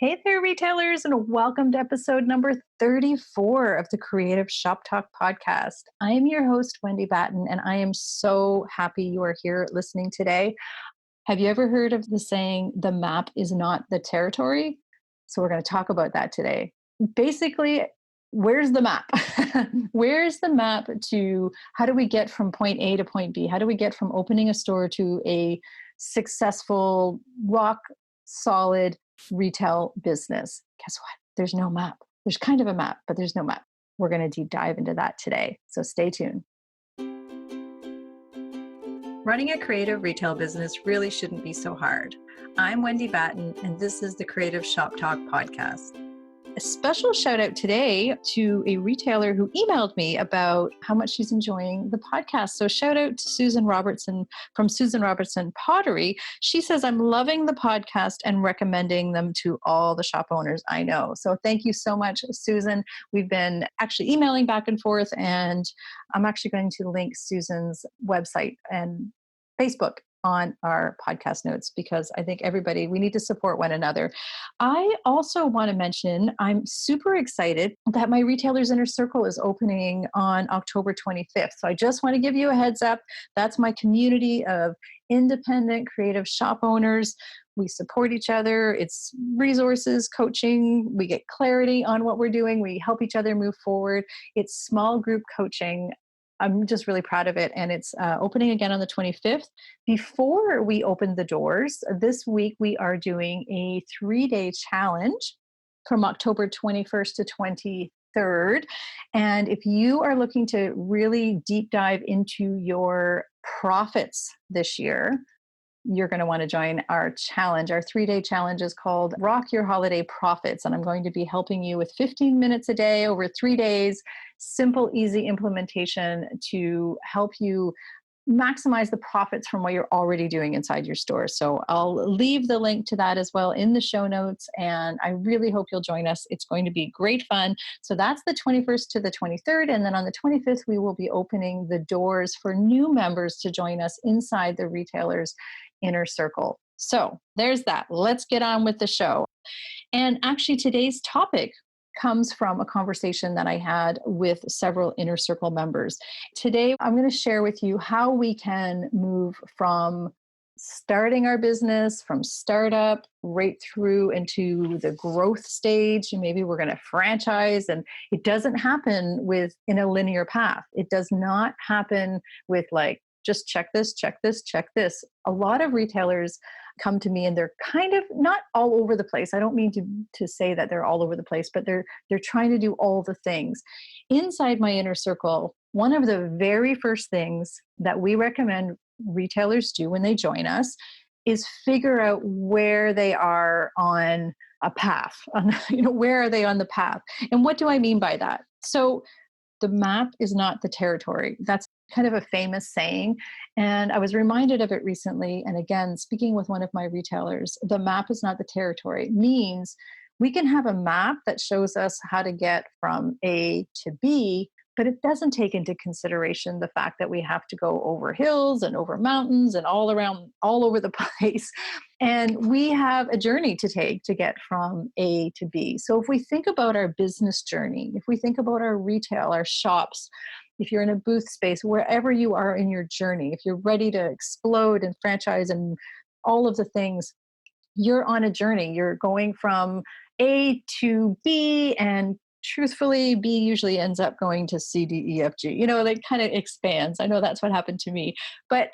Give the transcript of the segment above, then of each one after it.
Hey there, retailers, and welcome to episode number 34 of the Creative Shop Talk podcast. I am your host, Wendy Batten, and I am so happy you are here listening today. Have you ever heard of the saying, the map is not the territory? So, we're going to talk about that today. Basically, where's the map? Where's the map to how do we get from point A to point B? How do we get from opening a store to a successful, rock solid retail business? Guess what? There's no map. There's kind of a map, but there's no map. We're going to deep dive into that today. So stay tuned. Running a creative retail business really shouldn't be so hard. I'm Wendy Batten, and this is the Creative Shop Talk podcast. A special shout out today to a retailer who emailed me about how much she's enjoying the podcast. So shout out to Susan Robertson from Susan Robertson Pottery. She says, I'm loving the podcast and recommending them to all the shop owners I know. So thank you so much, Susan. We've been actually emailing back and forth, and I'm actually going to link Susan's website and Facebook on our podcast notes because I think we need to support one another. I also want to mention, I'm super excited that my Retailers Inner Circle is opening on October 25th. So I just want to give you a heads up. That's my community of independent creative shop owners. We support each other. It's resources, coaching. We get clarity on what we're doing. We help each other move forward. It's small group coaching. I'm just really proud of it. And it's opening again on the 25th. Before we open the doors, this week we are doing a 3-day challenge from October 21st to 23rd. And if you are looking to really deep dive into your profits this year, you're going to want to join our challenge. Our 3-day challenge is called Rock Your Holiday Profits. And I'm going to be helping you with 15 minutes a day over 3 days, simple, easy implementation to help you maximize the profits from what you're already doing inside your store. So I'll leave the link to that as well in the show notes. And I really hope you'll join us. It's going to be great fun. So that's the 21st to the 23rd. And then on the 25th, we will be opening the doors for new members to join us inside the Retailers Inner Circle. So there's that. Let's get on with the show. And actually, today's topic comes from a conversation that I had with several Inner Circle members. Today, I'm going to share with you how we can move from starting our business, from startup right through into the growth stage. And maybe we're going to franchise. And it doesn't happen in a linear path. It does not happen with like, just check this, check this, check this. A lot of retailers come to me and they're kind of not all over the place. I don't mean to say that they're all over the place, but they're trying to do all the things. Inside my inner circle, one of the very first things that we recommend retailers do when they join us is figure out where they are on a path. Where are they on the path? And what do I mean by that? So the map is not the territory. That's kind of a famous saying. And I was reminded of it recently. And again, speaking with one of my retailers, the map is not the territory. It means we can have a map that shows us how to get from A to B, but it doesn't take into consideration the fact that we have to go over hills and over mountains and all over the place. And we have a journey to take to get from A to B. So if we think about our business journey, if we think about our retail, our shops, if you're in a booth space, wherever you are in your journey, if you're ready to explode and franchise and all of the things, you're on a journey. You're going from A to B, and truthfully, B usually ends up going to C, D, E, F, G. It kind of expands. I know that's what happened to me. But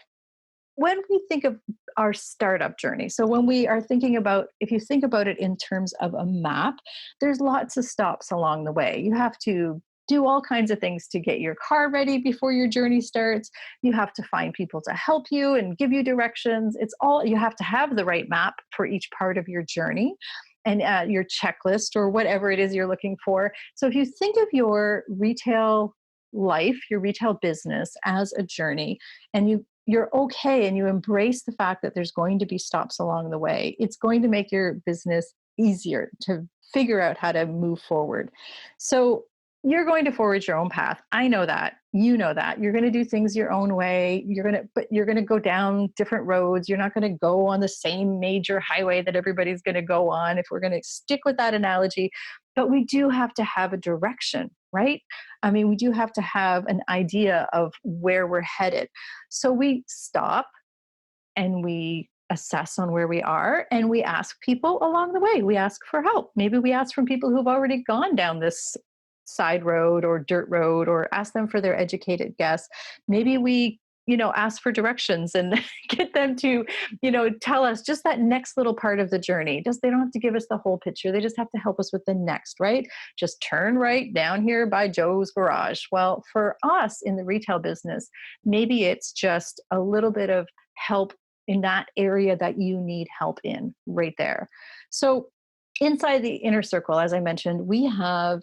when we think of our startup journey, so when we are thinking about, if you think about it in terms of a map, there's lots of stops along the way. You have to do all kinds of things to get your car ready before your journey starts. You have to find people to help you and give you directions. You have to have the right map for each part of your journey and your checklist or whatever it is you're looking for. So if you think of your retail life, your retail business as a journey, and you're okay and you embrace the fact that there's going to be stops along the way, it's going to make your business easier to figure out how to move forward. So You're going to forge your own path. I know that. You know that. You're going to do things your own way. But you're going to go down different roads. You're not going to go on the same major highway that everybody's going to go on, if we're going to stick with that analogy. But we do have to have a direction, right? I mean, we do have to have an idea of where we're headed. So we stop and we assess on where we are, and we ask people along the way. We ask for help. Maybe we ask from people who've already gone down this side road or dirt road, or ask them for their educated guess. Maybe we ask for directions and get them to tell us just that next little part of the journey. Just They don't have to give us the whole picture, they just have to help us with the next, right? Just turn right down here by Joe's garage. Well, for us in the retail business, maybe it's just a little bit of help in that area that you need help in right there. So inside the inner circle, as I mentioned, we have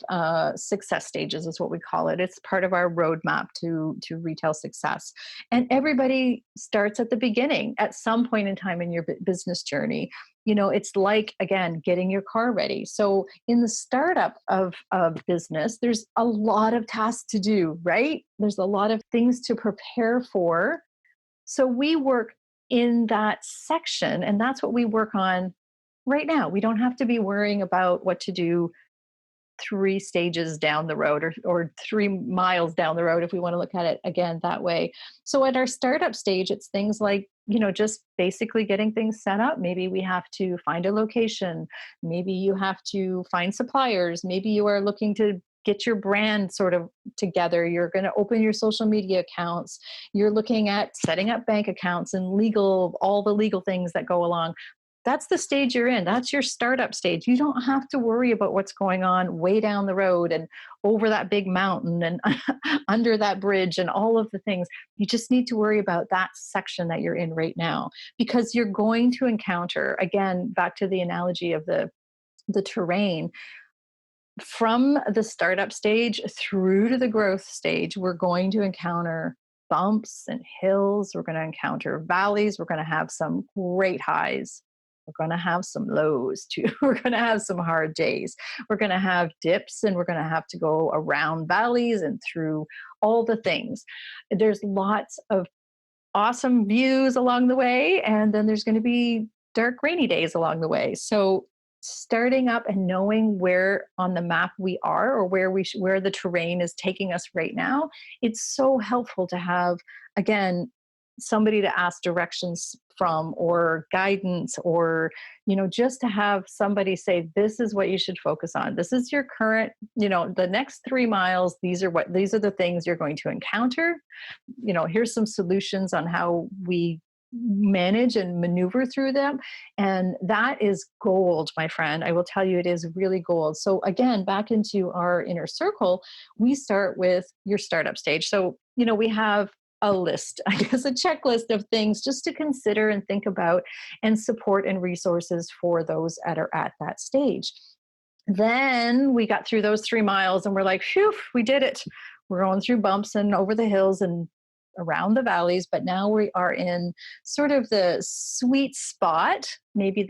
success stages, is what we call it. It's part of our roadmap to retail success. And everybody starts at the beginning at some point in time in your business journey. It's like, again, getting your car ready. So in the startup of business, there's a lot of tasks to do, right? There's a lot of things to prepare for. So we work in that section, and that's what we work on right now. We don't have to be worrying about what to do 3 stages down the road, or 3 miles down the road, if we want to look at it again that way. So at our startup stage, it's things like, just basically getting things set up. Maybe we have to find a location. Maybe you have to find suppliers. Maybe you are looking to get your brand sort of together. You're going to open your social media accounts. You're looking at setting up bank accounts and all the legal things that go along. That's the stage you're in. That's your startup stage. You don't have to worry about what's going on way down the road and over that big mountain and under that bridge and all of the things. You just need to worry about that section that you're in right now, because you're going to encounter, again, back to the analogy of the terrain, from the startup stage through to the growth stage, we're going to encounter bumps and hills. We're going to encounter valleys. We're going to have some great highs. We're going to have some lows too. We're going to have some hard days. We're going to have dips, and we're going to have to go around valleys and through all the things. There's lots of awesome views along the way, and then there's going to be dark, rainy days along the way. So starting up and knowing where on the map we are, or where the terrain is taking us right now, it's so helpful to have, again, somebody to ask directions from, or guidance, or just to have somebody say, this is what you should focus on. This is your current, the next 3 miles, these are the things you're going to encounter. Here's some solutions on how we manage and maneuver through them. And that is gold, my friend. I will tell you, it is really gold. So again, back into our inner circle, we start with your startup stage. So, we have a list, I guess, a checklist of things just to consider and think about, and support and resources for those that are at that stage. Then we got through those 3 miles and we're like, phew, we did it. We're going through bumps and over the hills and around the valleys, but now we are in sort of the sweet spot, maybe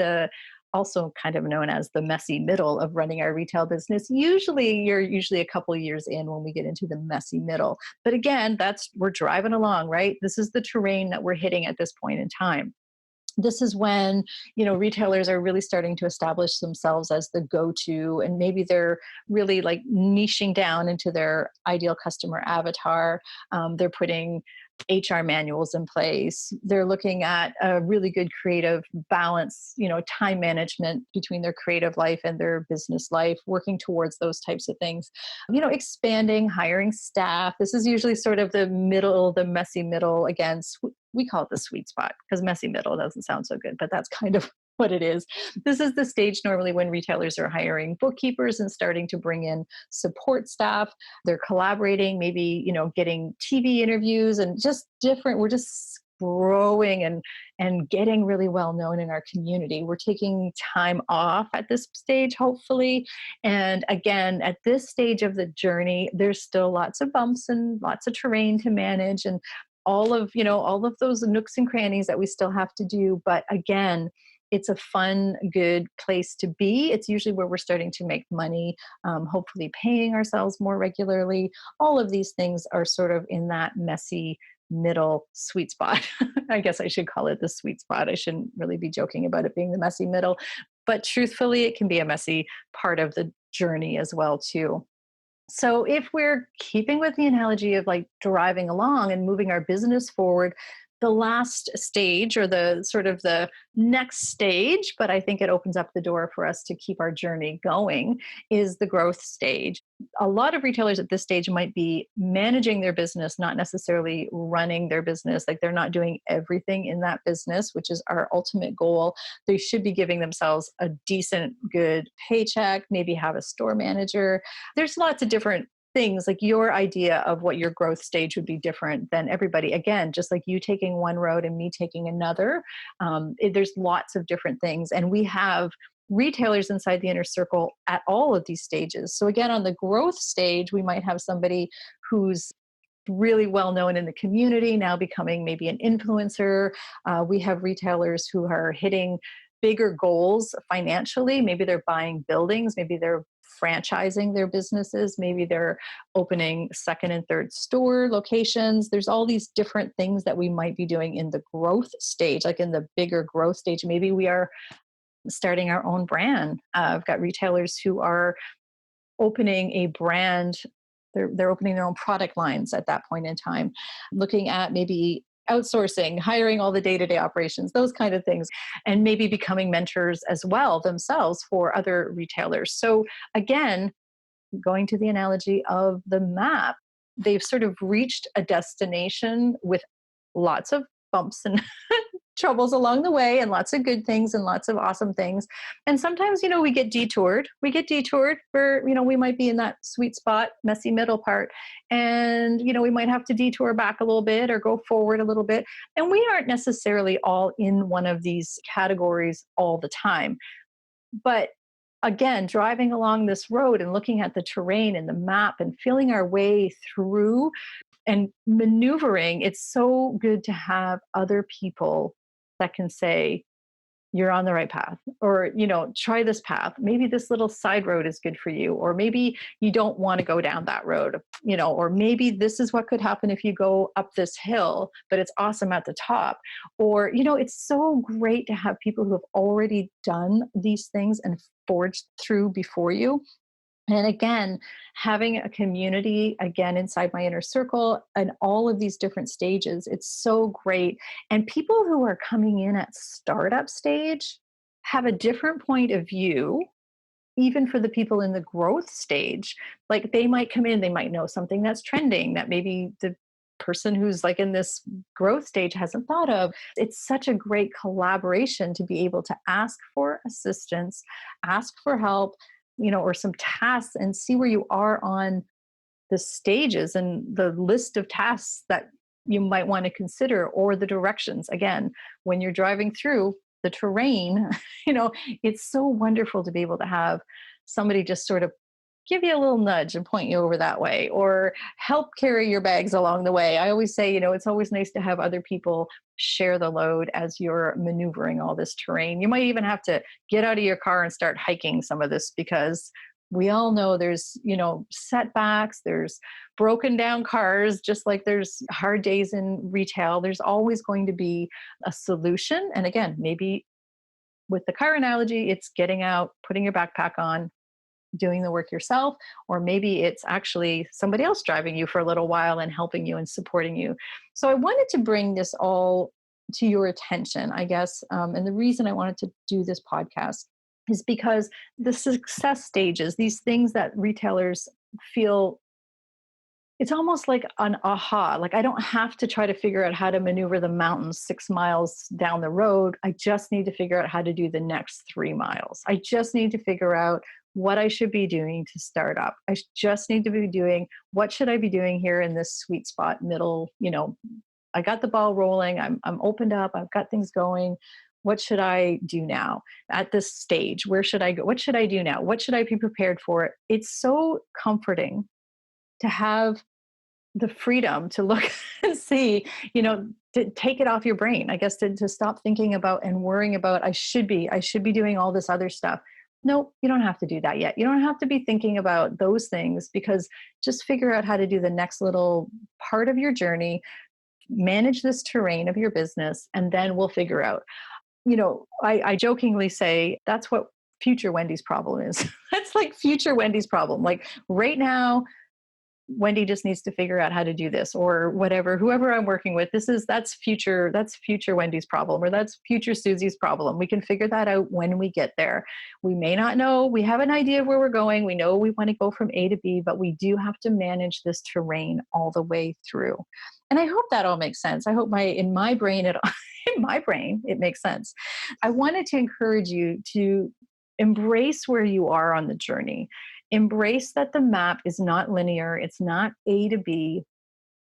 also kind of known as the messy middle of running our retail business. You're usually a couple of years in when we get into the messy middle. But again, we're driving along, right? This is the terrain that we're hitting at this point in time. This is when, retailers are really starting to establish themselves as the go-to, and maybe they're really like niching down into their ideal customer avatar. They're putting HR manuals in place. They're looking at a really good creative balance, time management between their creative life and their business life, working towards those types of things. Expanding, hiring staff. This is usually sort of the messy middle. Again, we call it the sweet spot, because messy middle doesn't sound so good, but that's kind of what it is. This is the stage normally when retailers are hiring bookkeepers and starting to bring in support staff. They're collaborating, maybe, getting TV interviews and just different. We're just growing and getting really well known in our community. We're taking time off at this stage, hopefully. And again, at this stage of the journey, there's still lots of bumps and lots of terrain to manage, and all of those nooks and crannies that we still have to do. But again, It's a fun, good place to be. It's usually where we're starting to make money, hopefully paying ourselves more regularly. All of these things are sort of in that messy middle sweet spot. I guess I should call it the sweet spot. I shouldn't really be joking about it being the messy middle, but truthfully, it can be a messy part of the journey as well too. So if we're keeping with the analogy of like driving along and moving our business forward, the last stage or the sort of the next stage, but I think it opens up the door for us to keep our journey going, is the growth stage. A lot of retailers at this stage might be managing their business, not necessarily running their business. Like they're not doing everything in that business, which is our ultimate goal. They should be giving themselves a decent, good paycheck, maybe have a store manager. There's lots of different things. Like your idea of what your growth stage would be different than everybody. Again, just like you taking one road and me taking another, there's lots of different things. And we have retailers inside the inner circle at all of these stages. So again, on the growth stage, we might have somebody who's really well known in the community, now becoming maybe an influencer. We have retailers who are hitting bigger goals financially. Maybe they're buying buildings, maybe they're franchising their businesses, maybe they're opening second and third store locations. There's all these different things that we might be doing in the growth stage, like in the bigger growth stage. Maybe we are starting our own brand. I've got retailers who are opening a brand. They're opening their own product lines at that point in time, looking at maybe outsourcing, hiring all the day-to-day operations, those kind of things, and maybe becoming mentors as well themselves for other retailers. So again, going to the analogy of the map, they've sort of reached a destination with lots of bumps and troubles along the way and lots of good things and lots of awesome things. And sometimes, we get detoured. We get detoured where, we might be in that sweet spot, messy middle part. And, we might have to detour back a little bit or go forward a little bit. And we aren't necessarily all in one of these categories all the time. But again, driving along this road and looking at the terrain and the map and feeling our way through and maneuvering, it's so good to have other people that can say, you're on the right path, or, try this path. Maybe this little side road is good for you, or maybe you don't want to go down that road, or maybe this is what could happen if you go up this hill, but it's awesome at the top. Or, it's so great to have people who have already done these things and forged through before you. And again, having a community, again, inside my inner circle and all of these different stages, it's so great. And people who are coming in at startup stage have a different point of view, even for the people in the growth stage. Like they might come in, they might know something that's trending that maybe the person who's like in this growth stage hasn't thought of. It's such a great collaboration to be able to ask for assistance, ask for help, or some tasks, and see where you are on the stages and the list of tasks that you might want to consider, or the directions. Again, when you're driving through the terrain, it's so wonderful to be able to have somebody just sort of give you a little nudge and point you over that way, or help carry your bags along the way. I always say, it's always nice to have other people share the load as you're maneuvering all this terrain. You might even have to get out of your car and start hiking some of this, because we all know there's, setbacks, there's broken down cars, just like there's hard days in retail. There's always going to be a solution. And again, maybe with the car analogy, it's getting out, putting your backpack on, doing the work yourself, or maybe it's actually somebody else driving you for a little while and helping you and supporting you. So I wanted to bring this all to your attention, I guess. And the reason I wanted to do this podcast is because the success stages, these things that retailers feel, it's almost like an aha. Like I don't have to try to figure out how to maneuver the mountains 6 miles down the road. I just need to figure out how to do the next 3 miles. I just need to figure out what I should be doing to start up. I just need to be doing, what should I be doing here in this sweet spot middle? I got the ball rolling. I'm opened up. I've got things going. What should I do now at this stage? Where should I go? What should I do now? What should I be prepared for? It's so comforting to have the freedom to look and see, to take it off your brain, I guess, to stop thinking about and worrying about, I should be doing all this other stuff. Nope, you don't have to do that yet. You don't have to be thinking about those things, because just figure out how to do the next little part of your journey, manage this terrain of your business, and then we'll figure out. I jokingly say that's what future Wendy's problem is. That's like future Wendy's problem. Like right now, Wendy just needs to figure out how to do this, or whatever, whoever I'm working with, that's future Wendy's problem, or that's future Susie's problem. We can figure that out when we get there. We may not know, we have an idea of where we're going. We know we want to go from A to B, but we do have to manage this terrain all the way through. And I hope that all makes sense. I hope in my brain, in my brain, it makes sense. I wanted to encourage you to embrace where you are on the journey. Embrace that the map is not linear. It's not A to B.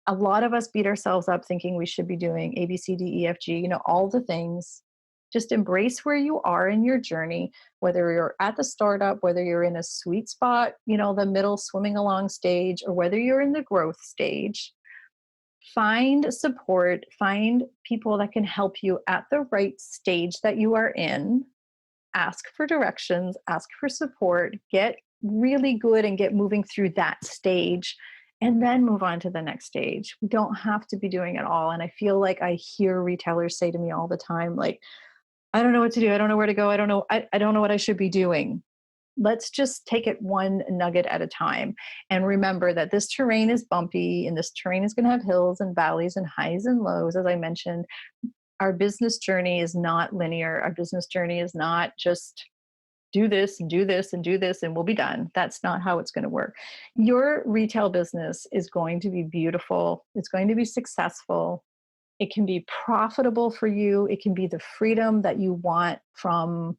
A lot of us beat ourselves up thinking we should be doing A, B, C, D, E, F, G, all the things. Just embrace where you are in your journey, whether you're at the startup, whether you're in a sweet spot, the middle swimming along stage, or whether you're in the growth stage. Find support, find people that can help you at the right stage that you are in. Ask for directions, ask for support, get really good and get moving through that stage, and then move on to the next stage. We don't have to be doing it all. And I feel like I hear retailers say to me all the time, like, I don't know what to do. I don't know where to go. I don't know. I don't know what I should be doing. Let's just take it one nugget at a time. And remember that this terrain is bumpy, and this terrain is going to have hills and valleys and highs and lows. As I mentioned, our business journey is not linear. Our business journey is not just do this and do this and do this and we'll be done. That's not how it's going to work. Your retail business is going to be beautiful. It's going to be successful. It can be profitable for you. It can be the freedom that you want from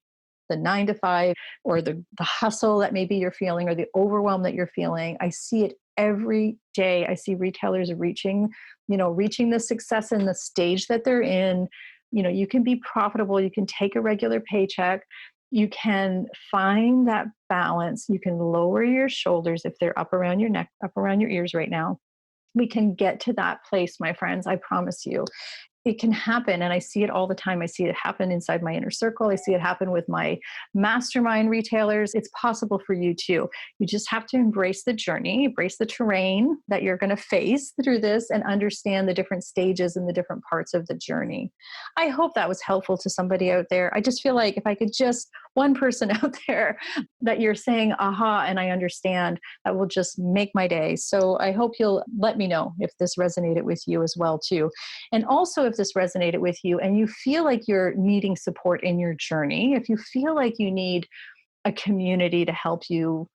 the 9 to 5, or the hustle that maybe you're feeling, or the overwhelm that you're feeling. I see it every day. I see retailers reaching the success in the stage that they're in. You can be profitable. You can take a regular paycheck. You can find that balance. You can lower your shoulders if they're up around your neck, up around your ears right now. We can get to that place, my friends. I promise you. It can happen. And I see it all the time. I see it happen inside my inner circle. I see it happen with my mastermind retailers. It's possible for you too. You just have to embrace the journey, embrace the terrain that you're going to face through this, and understand the different stages and the different parts of the journey. I hope that was helpful to somebody out there. I just feel like if I could just one person out there that you're saying, aha, and I understand, that will just make my day. So I hope you'll let me know if this resonated with you as well too. And also, if this resonated with you and you feel like you're needing support in your journey, if you feel like you need a community to help you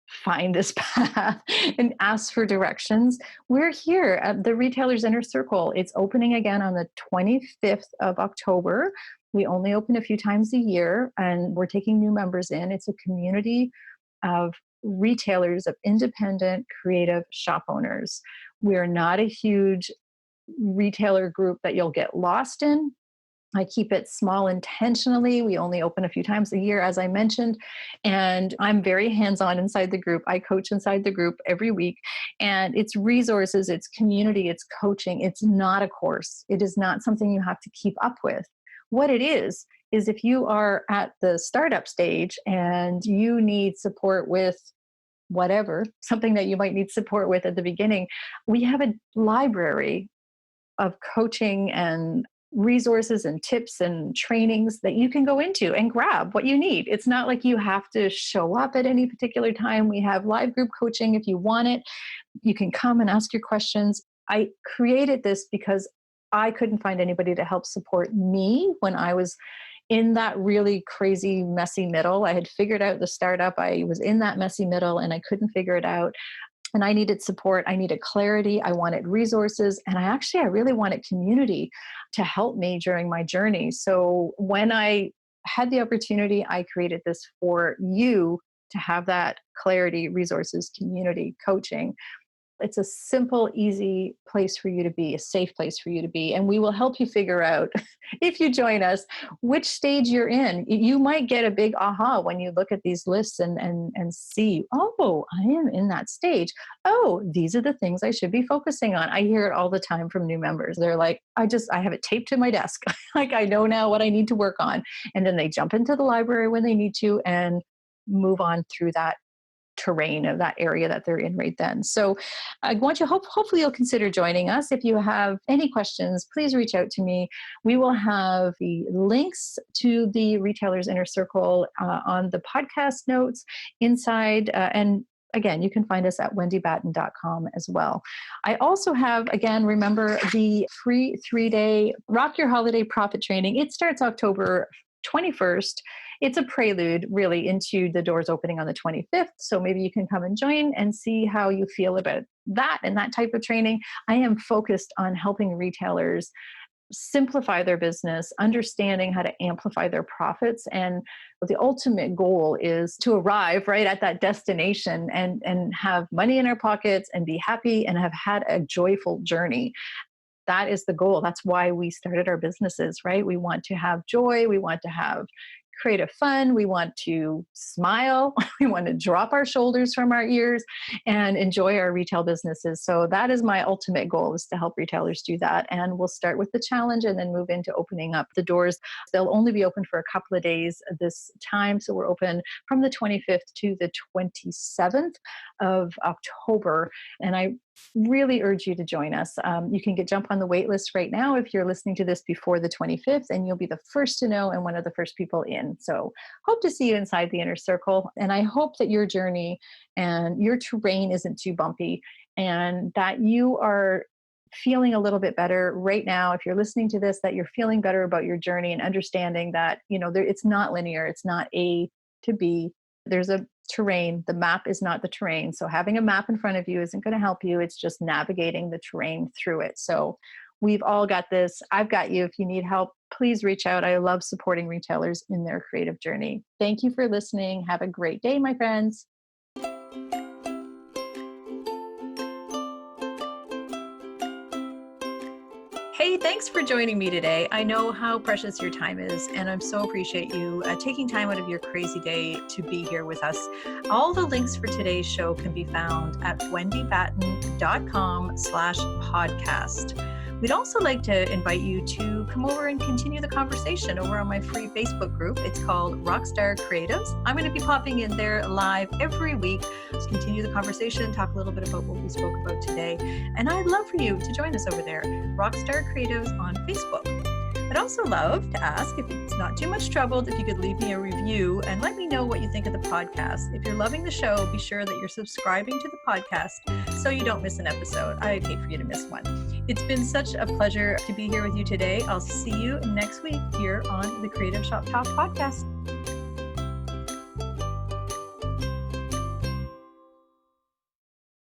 find this path and ask for directions, we're here at the Retailer's Inner Circle. It's opening again on the 25th of October. We only open a few times a year, and we're taking new members in. It's a community of retailers, of independent creative shop owners. We're not a huge retailer group that you'll get lost in. I keep it small intentionally. We only open a few times a year, as I mentioned, and I'm very hands-on inside the group. I coach inside the group every week, and it's resources, it's community, it's coaching. It's not a course. It is not something you have to keep up with. What it is if you are at the startup stage and you need support with whatever, something that you might need support with at the beginning, we have a library of coaching and resources and tips and trainings that you can go into and grab what you need. It's not like you have to show up at any particular time. We have live group coaching if you want it. You can come and ask your questions. I created this because I couldn't find anybody to help support me when I was in that really crazy, messy middle. I had figured out the startup. I was in that messy middle and I couldn't figure it out. And I needed support. I needed clarity. I wanted resources. And I really wanted community to help me during my journey. So when I had the opportunity, I created this for you to have that clarity, resources, community, coaching. It's a simple, easy place for you to be, a safe place for you to be. And we will help you figure out, if you join us, which stage you're in. You might get a big aha when you look at these lists and see, oh, I am in that stage. Oh, these are the things I should be focusing on. I hear it all the time from new members. They're like, I have it taped to my desk. Like, I know now what I need to work on. And then they jump into the library when they need to and move on through that terrain of that area that they're in right then. So I want you, hopefully you'll consider joining us. If you have any questions, please reach out to me. We will have the links to the Retailers Inner Circle on the podcast notes inside. And again, you can find us at wendybatten.com as well. I also have, again, remember the free 3-day Rock Your Holiday Profit Training. It starts October 21st. It's a prelude really into the doors opening on the 25th. So maybe you can come and join and see how you feel about that and that type of training. I am focused on helping retailers simplify their business, understanding how to amplify their profits. And the ultimate goal is to arrive right at that destination and have money in our pockets and be happy and have had a joyful journey. That is the goal. That's why we started our businesses, right? We want to have joy. We want to have creative fun. We want to smile. We want to drop our shoulders from our ears and enjoy our retail businesses. So that is my ultimate goal, is to help retailers do that. And we'll start with the challenge and then move into opening up the doors. They'll only be open for a couple of days this time. So we're open from the 25th to the 27th of October. And I really urge you to join us. You can jump on the wait list right now if you're listening to this before the 25th, and you'll be the first to know and one of the first people in. So hope to see you inside the Inner Circle. And I hope that your journey and your terrain isn't too bumpy, and that you are feeling a little bit better right now. If you're listening to this, that you're feeling better about your journey and understanding that, it's not linear. It's not A to B. There's a terrain. The map is not the terrain. So having a map in front of you isn't going to help you. It's just navigating the terrain through it. So we've all got this. I've got you. If you need help, please reach out. I love supporting retailers in their creative journey. Thank you for listening. Have a great day, my friends. Hey, thanks for joining me today. I know how precious your time is, and I'm so appreciate you taking time out of your crazy day to be here with us. All the links for today's show can be found at wendybatten.com/podcast. We'd also like to invite you to come over and continue the conversation over on my free Facebook group. It's called Rockstar Creatives. I'm going to be popping in there live every week to continue the conversation, talk a little bit about what we spoke about today. And I'd love for you to join us over there, Rockstar Creatives on Facebook. I'd also love to ask, if it's not too much trouble, if you could leave me a review and let me know what you think of the podcast. If you're loving the show, be sure that you're subscribing to the podcast so you don't miss an episode. I'd hate for you to miss one. It's been such a pleasure to be here with you today. I'll see you next week here on the Creative Shop Talk podcast.